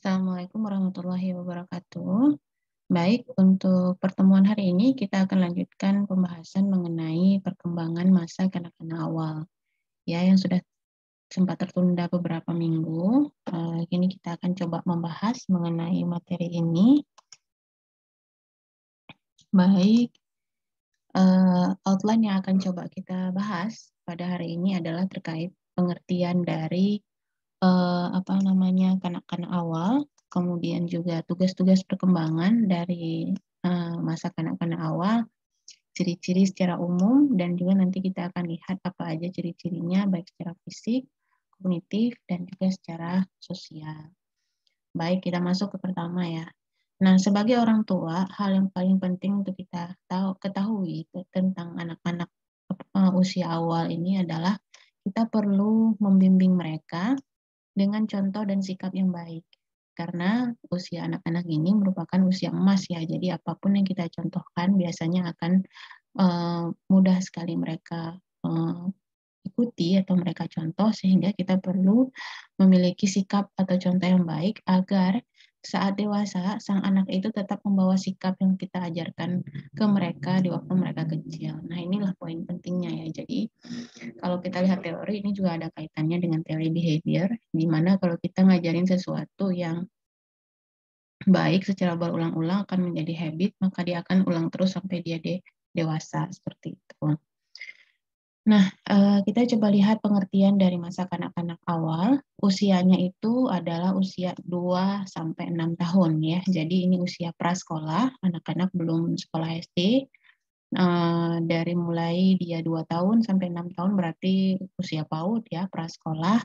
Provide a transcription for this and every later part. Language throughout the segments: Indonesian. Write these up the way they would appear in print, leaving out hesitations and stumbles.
Assalamualaikum warahmatullahi wabarakatuh. Baik, untuk pertemuan hari ini kita akan lanjutkan pembahasan mengenai perkembangan masa kanak-kanak awal. Ya, yang sudah sempat tertunda beberapa minggu. Kini kita akan coba membahas mengenai materi ini. Baik, outline yang akan coba kita bahas pada hari ini adalah terkait pengertian dari kanak-kanak awal, kemudian juga tugas-tugas perkembangan dari masa kanak-kanak awal, ciri-ciri secara umum, dan juga nanti kita akan lihat apa aja ciri-cirinya baik secara fisik, kognitif, dan juga secara sosial. Baik, kita masuk ke pertama ya. Nah, sebagai orang tua, hal yang paling penting untuk kita ketahui tentang anak-anak usia awal ini adalah kita perlu membimbing mereka dengan contoh dan sikap yang baik. Karena usia anak-anak ini merupakan usia emas ya, jadi apapun yang kita contohkan biasanya akan mudah sekali mereka ikuti atau mereka contoh, sehingga kita perlu memiliki sikap atau contoh yang baik agar saat dewasa sang anak itu tetap membawa sikap yang kita ajarkan ke mereka di waktu mereka kecil. Nah, inilah poin pentingnya ya. Jadi kalau kita lihat teori, ini juga ada kaitannya dengan teori behavior, di mana kalau kita ngajarin sesuatu yang baik secara berulang-ulang akan menjadi habit, maka dia akan ulang terus sampai dia dewasa, seperti itu. Nah, kita coba lihat pengertian dari masa kanak-kanak awal. Usianya itu adalah usia 2-6 tahun ya. Jadi ini usia prasekolah, anak-anak belum sekolah SD. Dari mulai dia 2 tahun sampai 6 tahun berarti usia PAUD ya, prasekolah.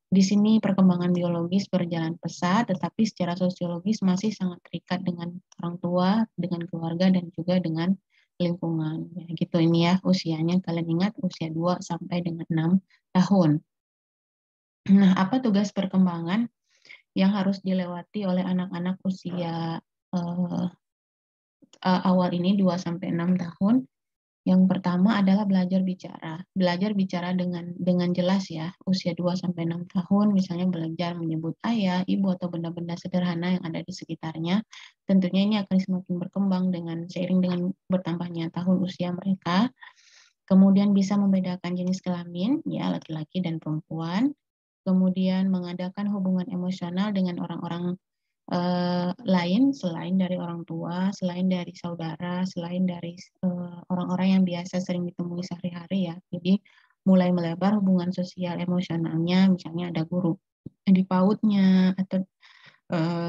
Di sini perkembangan biologis berjalan pesat, tetapi secara sosiologis masih sangat terikat dengan orang tua, dengan keluarga, dan juga dengan lingkungan. Ya, gitu ini ya usianya. Kalian ingat usia 2 sampai dengan 6 tahun. Nah, apa tugas perkembangan yang harus dilewati oleh anak-anak usia awal ini 2 sampai 6 tahun? Yang pertama adalah belajar bicara. Belajar bicara dengan jelas ya. Usia 2 sampai 6 tahun misalnya belajar menyebut ayah, ibu, atau benda-benda sederhana yang ada di sekitarnya. Tentunya ini akan semakin berkembang seiring dengan bertambahnya tahun usia mereka. Kemudian bisa membedakan jenis kelamin, ya, laki-laki dan perempuan. Kemudian mengadakan hubungan emosional dengan orang-orang lain selain dari orang tua, selain dari saudara, selain dari orang-orang yang biasa sering ditemui sehari-hari ya. Jadi mulai melebar hubungan sosial emosionalnya, misalnya ada guru di PAUD-nya atau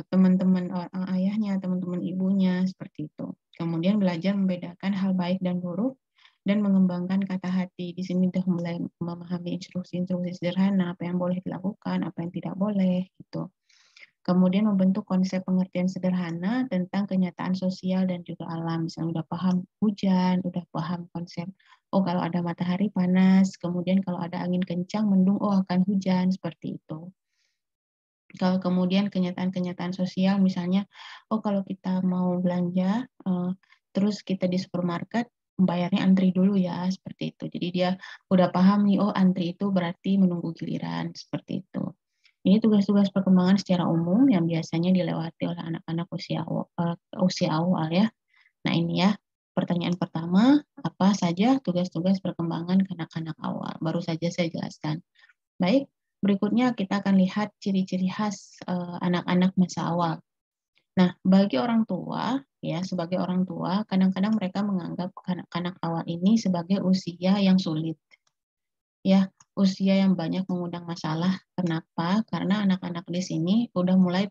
teman-teman ayahnya, teman-teman ibunya, seperti itu. Kemudian belajar membedakan hal baik dan buruk dan mengembangkan kata hati. Di sini sudah mulai memahami instruksi-instruksi sederhana, apa yang boleh dilakukan, apa yang tidak boleh, gitu. Kemudian membentuk konsep pengertian sederhana tentang kenyataan sosial dan juga alam. Misalnya udah paham hujan, udah paham konsep, oh kalau ada matahari panas, kemudian kalau ada angin kencang, mendung, oh akan hujan, seperti itu. Kalau kemudian kenyataan-kenyataan sosial, misalnya, oh kalau kita mau belanja, terus kita di supermarket, bayarnya antri dulu ya, seperti itu. Jadi dia udah paham nih, oh antri itu berarti menunggu giliran, seperti itu. Ini tugas-tugas perkembangan secara umum yang biasanya dilewati oleh anak-anak usia awal ya. Nah ini ya, pertanyaan pertama, apa saja tugas-tugas perkembangan kanak-kanak awal? Baru saja saya jelaskan. Baik, berikutnya kita akan lihat ciri-ciri khas anak-anak masa awal. Nah, bagi orang tua, ya sebagai orang tua, kadang-kadang mereka menganggap kanak-kanak awal ini sebagai usia yang sulit. Ya, usia yang banyak mengundang masalah. Kenapa? Karena anak-anak di sini udah mulai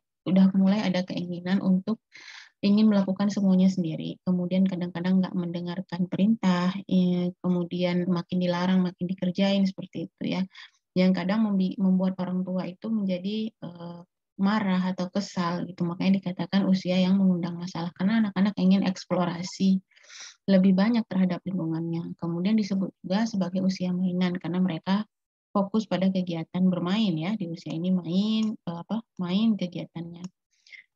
ada keinginan untuk ingin melakukan semuanya sendiri. Kemudian kadang-kadang nggak mendengarkan perintah, kemudian makin dilarang, makin dikerjain, seperti itu ya. Yang kadang membuat orang tua itu menjadi marah atau kesal gitu. Makanya dikatakan usia yang mengundang masalah karena anak-anak ingin eksplorasi lebih banyak terhadap lingkungannya. Kemudian disebut juga sebagai usia mainan karena mereka fokus pada kegiatan bermain ya, di usia ini main kegiatannya.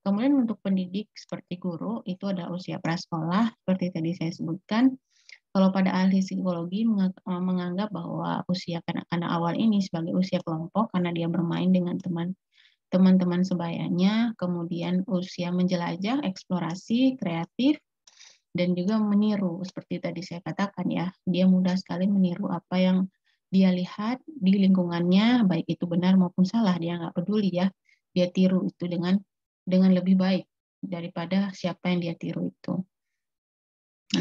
Kemudian untuk pendidik seperti guru itu adalah usia prasekolah seperti tadi saya sebutkan. Kalau pada ahli psikologi menganggap bahwa usia kanak-kanak awal ini sebagai usia kelompok karena dia bermain dengan teman-teman sebayanya, kemudian usia menjelajah, eksplorasi, kreatif, dan juga meniru. Seperti tadi saya katakan ya, dia mudah sekali meniru apa yang dia lihat di lingkungannya, baik itu benar maupun salah, dia nggak peduli ya. Dia tiru itu dengan lebih baik daripada siapa yang dia tiru itu.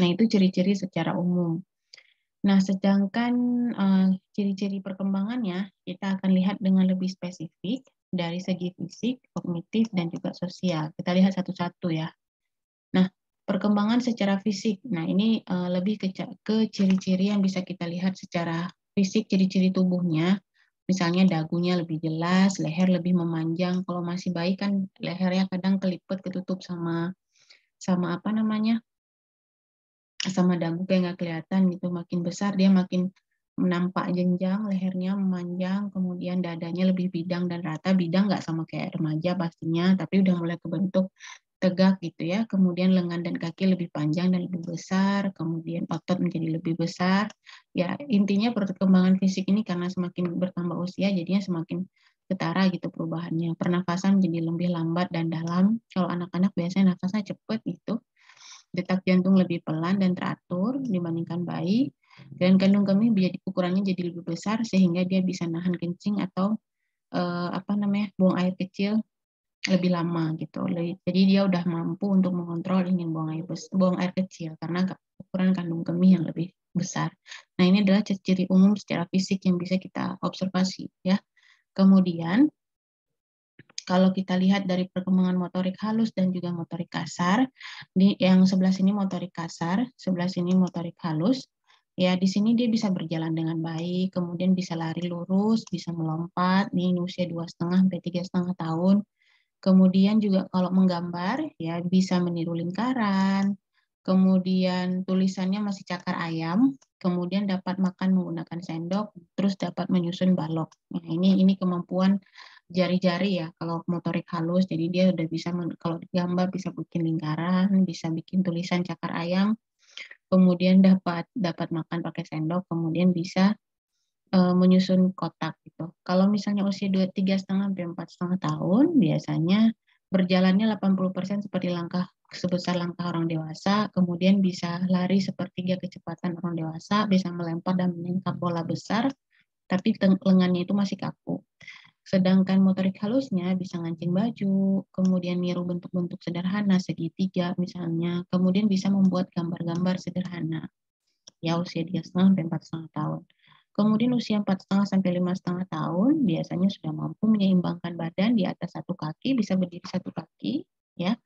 Nah, itu ciri-ciri secara umum. Nah, sedangkan ciri-ciri perkembangannya, kita akan lihat dengan lebih spesifik dari segi fisik, kognitif, dan juga sosial. Kita lihat satu-satu ya. Nah, perkembangan secara fisik. Nah, ini lebih ke ciri-ciri yang bisa kita lihat secara fisik, ciri-ciri tubuhnya. Misalnya dagunya lebih jelas, leher lebih memanjang. Kalau masih bayi kan lehernya kadang kelipet, ketutup sama apa namanya? Sama dagu kayak nggak kelihatan gitu. Makin besar dia makin nampak jenjang, lehernya memanjang, kemudian dadanya lebih bidang dan rata. Bidang nggak sama kayak remaja pastinya, tapi udah mulai kebentuk tegak gitu ya. Kemudian lengan dan kaki lebih panjang dan lebih besar, kemudian otot menjadi lebih besar. Ya, intinya perkembangan fisik ini karena semakin bertambah usia jadinya semakin ketara gitu perubahannya. Pernafasan menjadi lebih lambat dan dalam. Kalau anak-anak biasanya nafasnya cepat gitu. Detak jantung lebih pelan dan teratur dibandingkan bayi. Dan kandung kemih ukurannya jadi lebih besar sehingga dia bisa nahan kencing atau buang air kecil lebih lama gitu. Jadi dia udah mampu untuk mengontrol ingin buang air kecil karena ukuran kandung kemih yang lebih besar. Nah, ini adalah ciri umum secara fisik yang bisa kita observasi ya. Kemudian kalau kita lihat dari perkembangan motorik halus dan juga motorik kasar, di yang sebelah sini motorik kasar, sebelah sini motorik halus. Ya, di sini dia bisa berjalan dengan baik, kemudian bisa lari lurus, bisa melompat, nih usia 2,5 sampai 3,5 tahun. Kemudian juga kalau menggambar, ya bisa meniru lingkaran, kemudian tulisannya masih cakar ayam, kemudian dapat makan menggunakan sendok, terus dapat menyusun balok. Nah, ini kemampuan jari-jari ya, kalau motorik halus, jadi dia udah bisa, kalau gambar bisa bikin lingkaran, bisa bikin tulisan cakar ayam, kemudian dapat makan pakai sendok, kemudian bisa menyusun kotak gitu. Kalau misalnya usia 3,5 sampai 4,5 tahun, biasanya berjalannya 80% sebesar langkah orang dewasa, kemudian bisa lari sepertiga kecepatan orang dewasa, bisa melempar dan menangkap bola besar, tapi lengannya itu masih kaku. Sedangkan motorik halusnya bisa ngancing baju, kemudian niru bentuk-bentuk sederhana, segitiga misalnya, kemudian bisa membuat gambar-gambar sederhana. Ya, usia 3,5 sampai 4,5 tahun. Kemudian usia 4,5 sampai 5,5 tahun biasanya sudah mampu menyeimbangkan badan di atas satu kaki, bisa berdiri satu kaki, ya.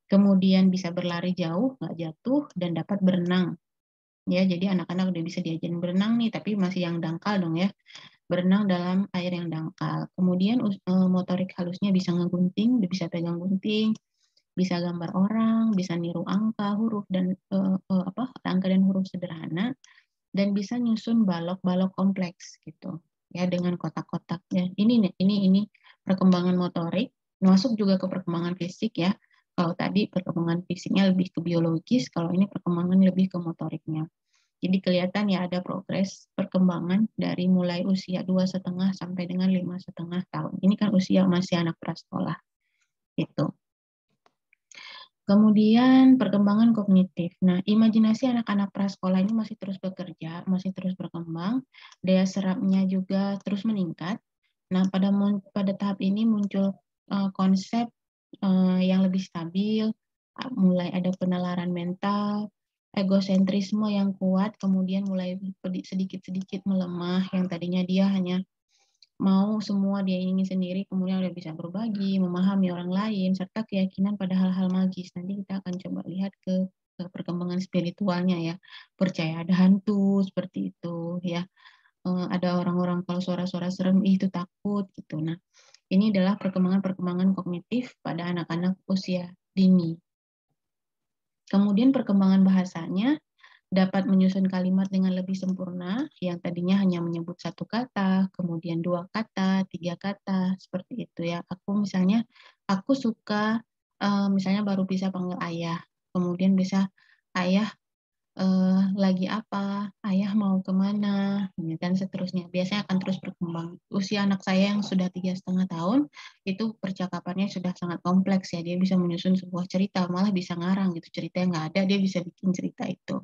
Kemudian bisa berlari jauh, nggak jatuh, dan dapat berenang. Ya, jadi anak-anak udah bisa diajarin berenang nih, tapi masih yang dangkal dong ya. Berenang dalam air yang dangkal. Kemudian motorik halusnya bisa ngegunting, bisa pegang gunting, bisa gambar orang, bisa niru angka, huruf dan angka dan huruf sederhana, dan bisa nyusun balok-balok kompleks gitu ya dengan kotak-kotaknya. Ini perkembangan motorik, masuk juga ke perkembangan fisik ya. Kalau tadi perkembangan fisiknya lebih ke biologis, kalau ini perkembangan lebih ke motoriknya. Jadi kelihatan ya ada progres perkembangan dari mulai usia 2,5 sampai dengan 5,5 tahun. Ini kan usia masih anak prasekolah gitu. Kemudian perkembangan kognitif. Nah, imajinasi anak-anak prasekolah ini masih terus bekerja, masih terus berkembang, daya serapnya juga terus meningkat. Nah, pada tahap ini muncul konsep yang lebih stabil, mulai ada penalaran mental, egosentrisme yang kuat, kemudian mulai sedikit-sedikit melemah, yang tadinya dia hanya mau semua dia ingin sendiri, kemudian udah bisa berbagi, memahami orang lain, serta keyakinan pada hal-hal magis. Nanti kita akan coba lihat ke perkembangan spiritualnya ya. Percaya ada hantu, seperti itu ya. Ada orang-orang kalau suara-suara serem, itu takut gitu. Nah, ini adalah perkembangan-perkembangan kognitif pada anak-anak usia dini. Kemudian perkembangan bahasanya, dapat menyusun kalimat dengan lebih sempurna, yang tadinya hanya menyebut satu kata, kemudian dua kata, tiga kata, seperti itu ya. Aku suka, misalnya baru bisa panggil ayah, kemudian bisa ayah lagi apa, ayah mau kemana, dan seterusnya. Biasanya akan terus berkembang. Usia anak saya yang sudah 3,5 tahun, itu percakapannya sudah sangat kompleks ya. Dia bisa menyusun sebuah cerita, malah bisa ngarang gitu. Cerita yang nggak ada, dia bisa bikin cerita itu.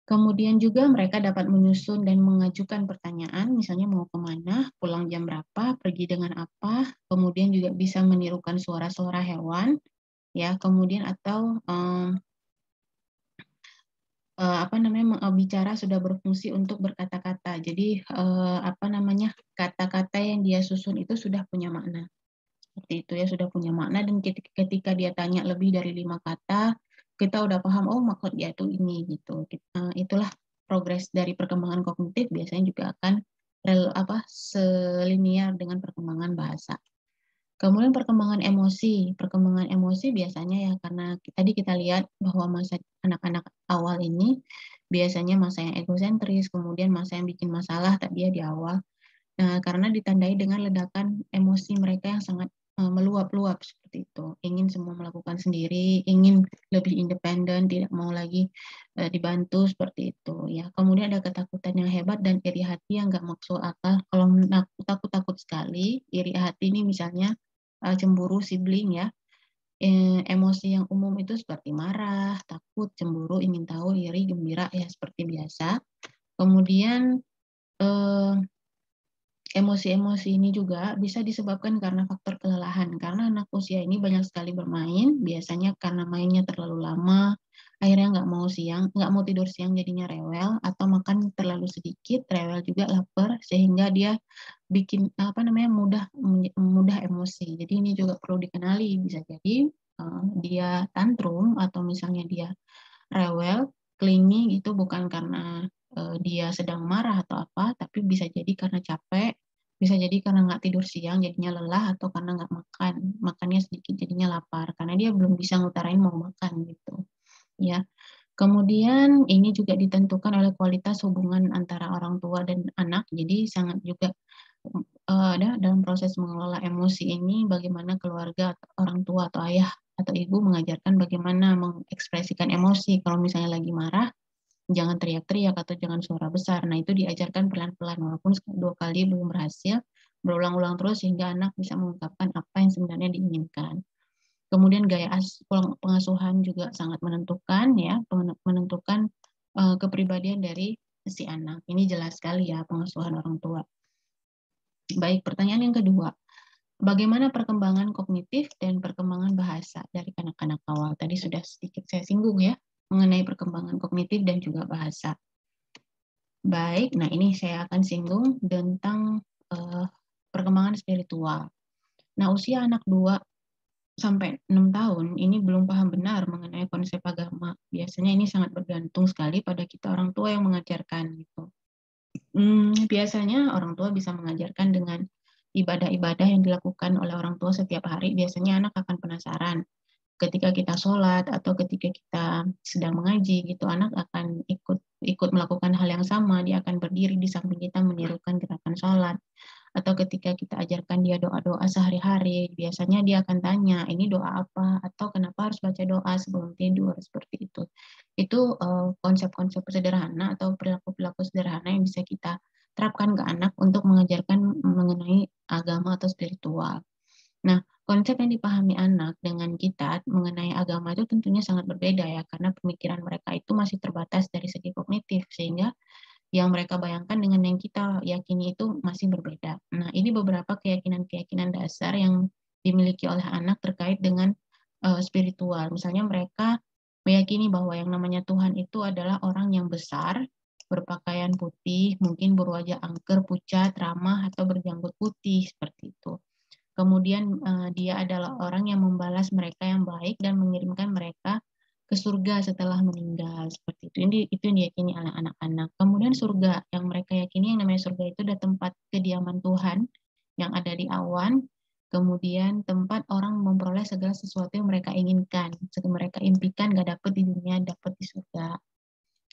Kemudian juga mereka dapat menyusun dan mengajukan pertanyaan, misalnya mau kemana, pulang jam berapa, pergi dengan apa, kemudian juga bisa menirukan suara-suara hewan, ya, kemudian atau bicara sudah berfungsi untuk berkata-kata. Jadi kata-kata yang dia susun itu sudah punya makna. Seperti itu ya, sudah punya makna, dan ketika dia tanya lebih dari 5 kata, kita udah paham, oh maksud dia itu ini gitu. Itulah progres dari perkembangan kognitif, biasanya juga akan selinier dengan perkembangan bahasa. Kemudian perkembangan emosi biasanya ya, karena tadi kita lihat bahwa masa anak-anak awal ini biasanya masa yang egosentris, kemudian masa yang bikin masalah tadi ya di awal. Karena ditandai dengan ledakan emosi mereka yang sangat meluap-luap seperti itu. Ingin semua melakukan sendiri, ingin lebih independen, tidak mau lagi dibantu seperti itu. Ya, kemudian ada ketakutan yang hebat dan iri hati yang nggak masuk akal. Kalau takut sekali, iri hati ini misalnya cemburu sibling ya. Emosi yang umum itu seperti marah, takut, cemburu, ingin tahu, iri, gembira ya seperti biasa. Kemudian eh, emosi-emosi ini juga bisa disebabkan karena faktor kelelahan. Karena anak usia ini banyak sekali bermain, biasanya karena mainnya terlalu lama, akhirnya nggak mau tidur siang jadinya rewel, atau makan terlalu sedikit, rewel juga, lapar, sehingga dia bikin mudah emosi. Jadi ini juga perlu dikenali, bisa jadi dia tantrum atau misalnya dia rewel, clingy gitu bukan karena dia sedang marah atau apa, tapi bisa jadi karena capek, bisa jadi karena nggak tidur siang jadinya lelah, atau karena nggak makan, makannya sedikit jadinya lapar, karena dia belum bisa ngutarain mau makan gitu. Ya, kemudian ini juga ditentukan oleh kualitas hubungan antara orang tua dan anak, jadi sangat juga ada dalam proses mengelola emosi ini, bagaimana keluarga, orang tua atau ayah atau ibu mengajarkan bagaimana mengekspresikan emosi. Kalau misalnya lagi marah, jangan teriak-teriak atau jangan suara besar. Nah, itu diajarkan pelan-pelan, walaupun 2 kali belum berhasil, berulang-ulang terus sehingga anak bisa mengungkapkan apa yang sebenarnya diinginkan. Kemudian gaya pengasuhan juga sangat menentukan ya, menentukan kepribadian dari si anak. Ini jelas sekali ya, pengasuhan orang tua. Baik, pertanyaan yang kedua. Bagaimana perkembangan kognitif dan perkembangan bahasa dari anak-anak awal? Tadi sudah sedikit saya singgung ya, mengenai perkembangan kognitif dan juga bahasa. Baik, nah ini saya akan singgung tentang perkembangan spiritual. Nah, usia anak 2 sampai 6 tahun ini belum paham benar mengenai konsep agama. Biasanya ini sangat bergantung sekali pada kita orang tua yang mengajarkan gitu. Biasanya orang tua bisa mengajarkan dengan ibadah-ibadah yang dilakukan oleh orang tua setiap hari. Biasanya anak akan penasaran. Ketika kita sholat atau ketika kita sedang mengaji, gitu, anak akan ikut melakukan hal yang sama. Dia akan berdiri di samping kita menirukan gerakan sholat. Atau ketika kita ajarkan dia doa-doa sehari-hari, biasanya dia akan tanya, ini doa apa? Atau kenapa harus baca doa sebelum tidur? Seperti itu. Itu konsep-konsep sederhana atau perilaku-perilaku sederhana yang bisa kita terapkan ke anak untuk mengajarkan mengenai agama atau spiritual. Nah, konsep yang dipahami anak dengan kita mengenai agama itu tentunya sangat berbeda ya, karena pemikiran mereka itu masih terbatas dari segi kognitif, sehingga yang mereka bayangkan dengan yang kita yakini itu masih berbeda. Nah, ini beberapa keyakinan-keyakinan dasar yang dimiliki oleh anak terkait dengan spiritual. Misalnya mereka meyakini bahwa yang namanya Tuhan itu adalah orang yang besar, berpakaian putih, mungkin berwajah angker, pucat, ramah, atau berjanggut putih, seperti itu. Kemudian dia adalah orang yang membalas mereka yang baik dan mengirimkan mereka ke surga setelah meninggal, seperti itu. Itu yang diyakini oleh anak-anak. Kemudian surga yang mereka yakini, yang namanya surga itu adalah tempat kediaman Tuhan yang ada di awan. Kemudian tempat orang memperoleh segala sesuatu yang mereka inginkan, yang mereka impikan gak dapet di dunia, dapet di surga.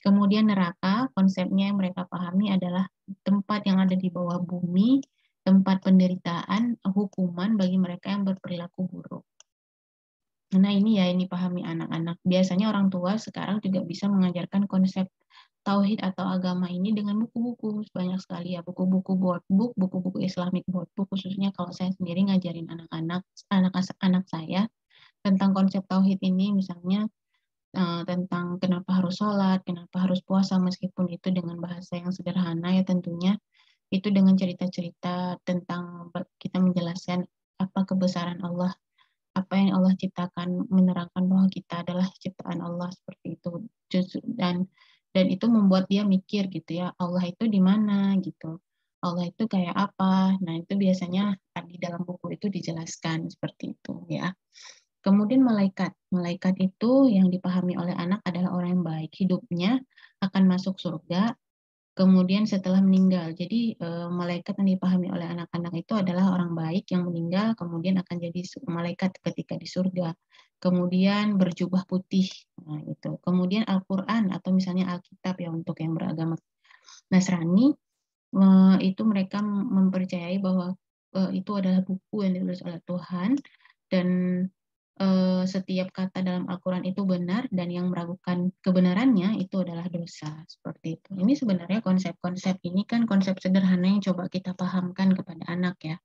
Kemudian neraka, konsepnya yang mereka pahami adalah tempat yang ada di bawah bumi, tempat penderitaan, hukuman bagi mereka yang berperilaku buruk. Nah ini ya, ini pahami anak-anak. Biasanya orang tua sekarang juga bisa mengajarkan konsep tauhid atau agama ini dengan buku-buku, banyak sekali ya, buku-buku board book, buku-buku Islamic board book, khususnya kalau saya sendiri ngajarin anak-anak saya tentang konsep tauhid ini, misalnya tentang kenapa harus sholat, kenapa harus puasa, meskipun itu dengan bahasa yang sederhana ya tentunya, itu dengan cerita-cerita tentang kita menjelaskan apa kebesaran Allah, apa yang Allah ciptakan, menerangkan bahwa kita adalah ciptaan Allah seperti itu. Dan itu membuat dia mikir gitu ya, Allah itu di mana gitu. Allah itu kayak apa? Nah, itu biasanya di dalam buku itu dijelaskan seperti itu ya. Kemudian malaikat. Malaikat itu yang dipahami oleh anak adalah orang yang baik. Hidupnya akan masuk surga, kemudian setelah meninggal. Jadi malaikat yang dipahami oleh anak-anak itu adalah orang baik yang meninggal, kemudian akan jadi malaikat ketika di surga. Kemudian berjubah putih. Nah, itu. Kemudian Al-Quran atau misalnya Alkitab ya untuk yang beragama Nasrani, itu mereka mempercayai bahwa itu adalah buku yang ditulis oleh Tuhan, dan setiap kata dalam Al-Quran itu benar, dan yang meragukan kebenarannya itu adalah dosa. Seperti itu. Ini sebenarnya konsep-konsep ini kan konsep sederhana yang coba kita pahamkan kepada anak ya.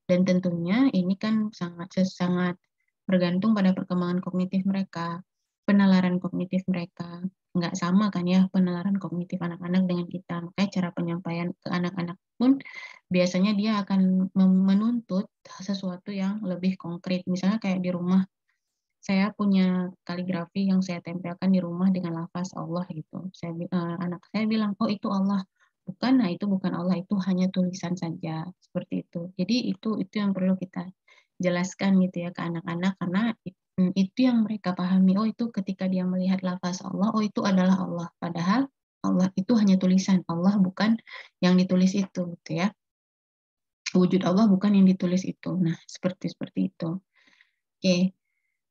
Dan tentunya ini kan sangat bergantung pada perkembangan kognitif mereka, penalaran kognitif mereka. Nggak sama kan ya penalaran kognitif anak-anak dengan kita. Makanya cara penyampaian ke anak-anak pun biasanya dia akan menuntut sesuatu yang lebih konkret. Misalnya kayak di rumah, saya punya kaligrafi yang saya tempelkan di rumah dengan lafaz Allah gitu. Anak saya bilang, oh itu Allah. Bukan, nah itu bukan Allah, itu hanya tulisan saja seperti itu. Jadi itu yang perlu kita jelaskan gitu ya ke anak-anak, karena itu yang mereka pahami. Oh itu ketika dia melihat lafaz Allah, oh itu adalah Allah. Padahal Allah itu hanya tulisan, Allah bukan yang ditulis itu gitu ya. Wujud Allah bukan yang ditulis itu. Nah, seperti itu. Oke.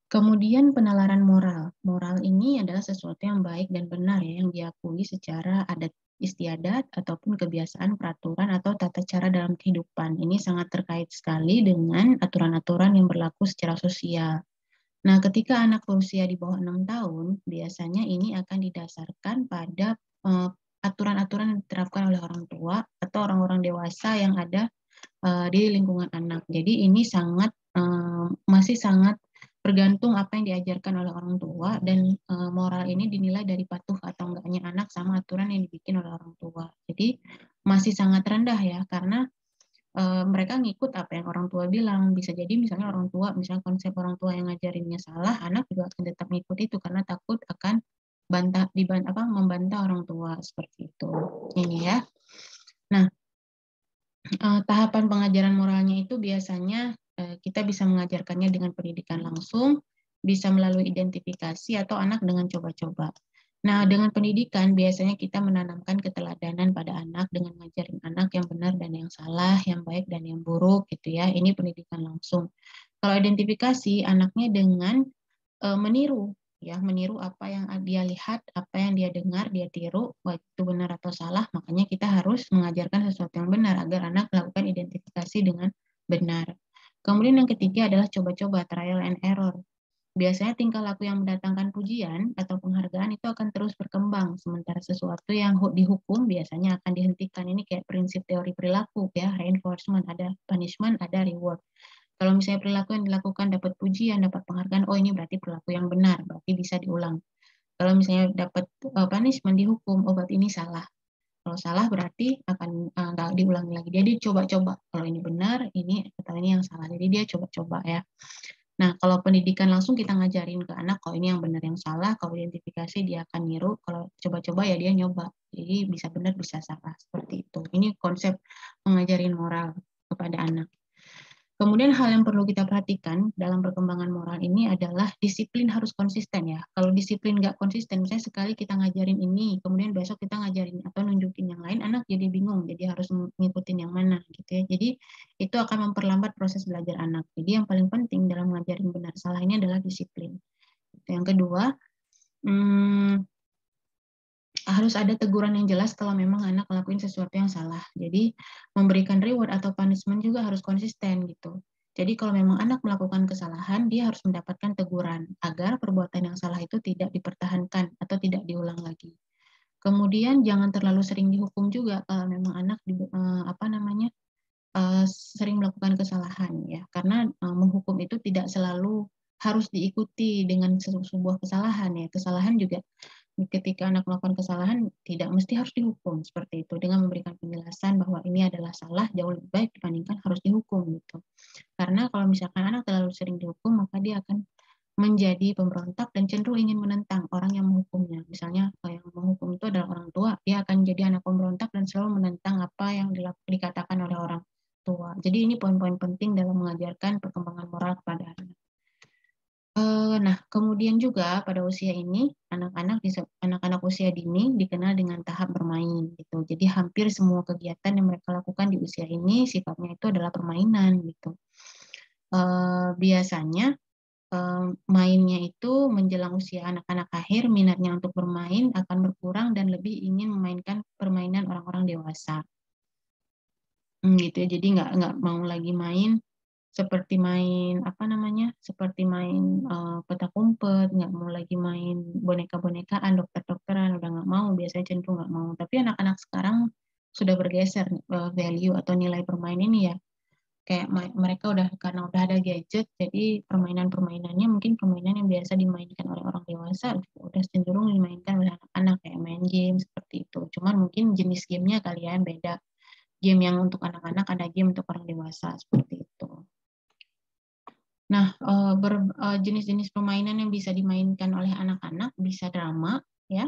Kemudian penalaran moral. Moral ini adalah sesuatu yang baik dan benar ya, yang diakui secara adat istiadat ataupun kebiasaan, peraturan atau tata cara dalam kehidupan. Ini sangat terkait sekali dengan aturan-aturan yang berlaku secara sosial. Nah, ketika anak berusia di bawah 6 tahun, biasanya ini akan didasarkan pada aturan-aturan yang diterapkan oleh orang tua atau orang-orang dewasa yang ada di lingkungan anak. Jadi ini masih sangat bergantung apa yang diajarkan oleh orang tua, dan moral ini dinilai dari patuh atau enggaknya anak sama aturan yang dibikin oleh orang tua. Jadi masih sangat rendah ya, karena mereka ngikut apa yang orang tua bilang. Bisa jadi misalnya orang tua, misalnya konsep orang tua yang ngajarinnya salah, anak juga akan tetap ngikut itu karena takut akan membantah orang tua seperti itu. Ini ya. Nah, tahapan pengajaran moralnya itu biasanya kita bisa mengajarkannya dengan pendidikan langsung, bisa melalui identifikasi, atau anak dengan coba-coba. Nah, dengan pendidikan biasanya kita menanamkan keteladanan pada anak dengan ngajarin anak yang benar dan yang salah, yang baik dan yang buruk gitu ya. Ini pendidikan langsung. Kalau identifikasi, anaknya dengan meniru ya, meniru apa yang dia lihat, apa yang dia dengar, dia tiru, baik itu benar atau salah. Makanya kita harus mengajarkan sesuatu yang benar agar anak melakukan identifikasi dengan benar. Kemudian yang ketiga adalah coba-coba, trial and error. Biasanya tingkah laku yang mendatangkan pujian atau penghargaan itu akan terus berkembang, sementara sesuatu yang dihukum biasanya akan dihentikan. Ini kayak prinsip teori perilaku ya, reinforcement, ada punishment, ada reward. Kalau misalnya perilaku yang dilakukan dapat pujian, dapat penghargaan, oh ini berarti perilaku yang benar, berarti bisa diulang. Kalau misalnya dapat punishment, dihukum, oh berarti ini salah. Kalau salah berarti akan nggak diulangi lagi. Jadi coba-coba. Kalau ini benar, ini atau ini yang salah. Jadi dia coba-coba ya. Nah, kalau pendidikan langsung kita ngajarin ke anak, kalau ini yang benar yang salah, kalau identifikasi dia akan niru, kalau coba-coba ya dia nyoba. Jadi bisa benar, bisa salah. Seperti itu. Ini konsep mengajarin moral kepada anak. Kemudian hal yang perlu kita perhatikan dalam perkembangan moral ini adalah disiplin harus konsisten ya. Kalau disiplin nggak konsisten, misalnya sekali kita ngajarin ini, kemudian besok kita ngajarin atau nunjukin yang lain, anak jadi bingung, jadi harus ngikutin yang mana gitu ya. Jadi itu akan memperlambat proses belajar anak. Jadi yang paling penting dalam ngajarin benar salah ini adalah disiplin. Yang kedua, harus ada teguran yang jelas kalau memang anak ngelakuin sesuatu yang salah. Jadi memberikan reward atau punishment juga harus konsisten gitu. Jadi kalau memang anak melakukan kesalahan, dia harus mendapatkan teguran agar perbuatan yang salah itu tidak dipertahankan atau tidak diulang lagi. Kemudian jangan terlalu sering dihukum juga kalau memang anak sering melakukan kesalahan ya, karena menghukum itu tidak selalu harus diikuti dengan sebuah kesalahan ya. Kesalahan juga ketika anak melakukan kesalahan tidak mesti harus dihukum seperti itu, dengan memberikan penjelasan bahwa ini adalah salah jauh lebih baik dibandingkan harus dihukum gitu. Karena kalau misalkan anak terlalu sering dihukum, maka dia akan menjadi pemberontak dan cenderung ingin menentang orang yang menghukumnya. Misalnya kalau yang menghukum itu adalah orang tua, dia akan jadi anak pemberontak dan selalu menentang apa yang dikatakan oleh orang tua. Jadi ini poin-poin penting dalam mengajarkan perkembangan moral kepada anak. Nah, kemudian juga pada usia ini anak-anak usia dini dikenal dengan tahap bermain gitu. Jadi hampir semua kegiatan yang mereka lakukan di usia ini sifatnya itu adalah permainan gitu. Biasanya mainnya itu menjelang usia anak-anak akhir, minatnya untuk bermain akan berkurang dan lebih ingin memainkan permainan orang-orang dewasa. Gitu ya. Jadi nggak mau lagi main seperti main seperti main petak umpet, nggak mau lagi main boneka-bonekaan, dokter-dokteran, udah nggak mau, biasanya cenderung nggak mau. Tapi anak-anak sekarang sudah bergeser value atau nilai permainan ini ya, kayak mereka karena udah ada gadget, jadi permainan-permainannya mungkin permainan yang biasa dimainkan oleh orang dewasa udah cenderung dimainkan oleh anak-anak, kayak main game seperti itu. Cuman mungkin jenis gamenya kalian beda. Game yang untuk anak-anak, ada game untuk orang dewasa seperti itu. Nah, jenis-jenis permainan yang bisa dimainkan oleh anak-anak bisa drama, ya,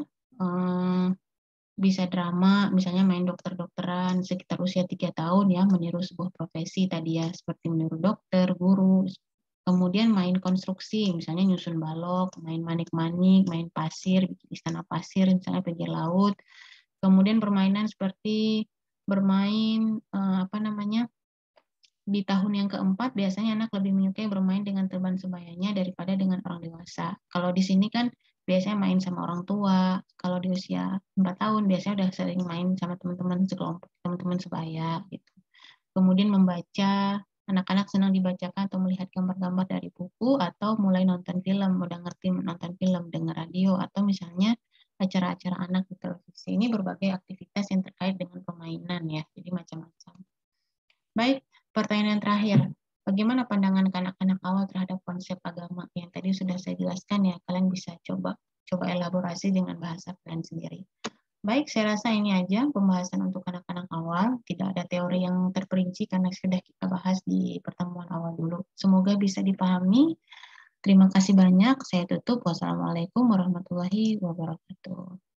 bisa drama, misalnya main dokter-dokteran sekitar usia 3 tahun ya, meniru sebuah profesi tadi ya, seperti meniru dokter, guru. Kemudian main konstruksi, misalnya nyusun balok, main manik-manik, main pasir, bikin istana pasir, misalnya pinggir laut. Kemudian permainan seperti bermain di tahun yang keempat biasanya anak lebih menyukai bermain dengan teman sebayanya daripada dengan orang dewasa. Kalau di sini kan biasanya main sama orang tua. Kalau di usia 4 tahun biasanya udah sering main sama teman-teman sekelompok, teman-teman sebaya gitu. Kemudian membaca, anak-anak senang dibacakan atau melihat gambar-gambar dari buku, atau mulai nonton film, udah ngerti nonton film, dengar radio, atau misalnya acara-acara anak di televisi. Ini berbagai aktivitas yang terkait dengan permainan ya, jadi macam-macam. Baik, pertanyaan terakhir. Bagaimana pandangan kanak-kanak awal terhadap konsep agama yang tadi sudah saya jelaskan ya? Kalian bisa coba elaborasi dengan bahasa kalian sendiri. Baik, saya rasa ini aja pembahasan untuk anak-anak awal. Tidak ada teori yang terperinci karena sudah kita bahas di pertemuan awal dulu. Semoga bisa dipahami. Terima kasih banyak. Saya tutup. Wassalamualaikum warahmatullahi wabarakatuh.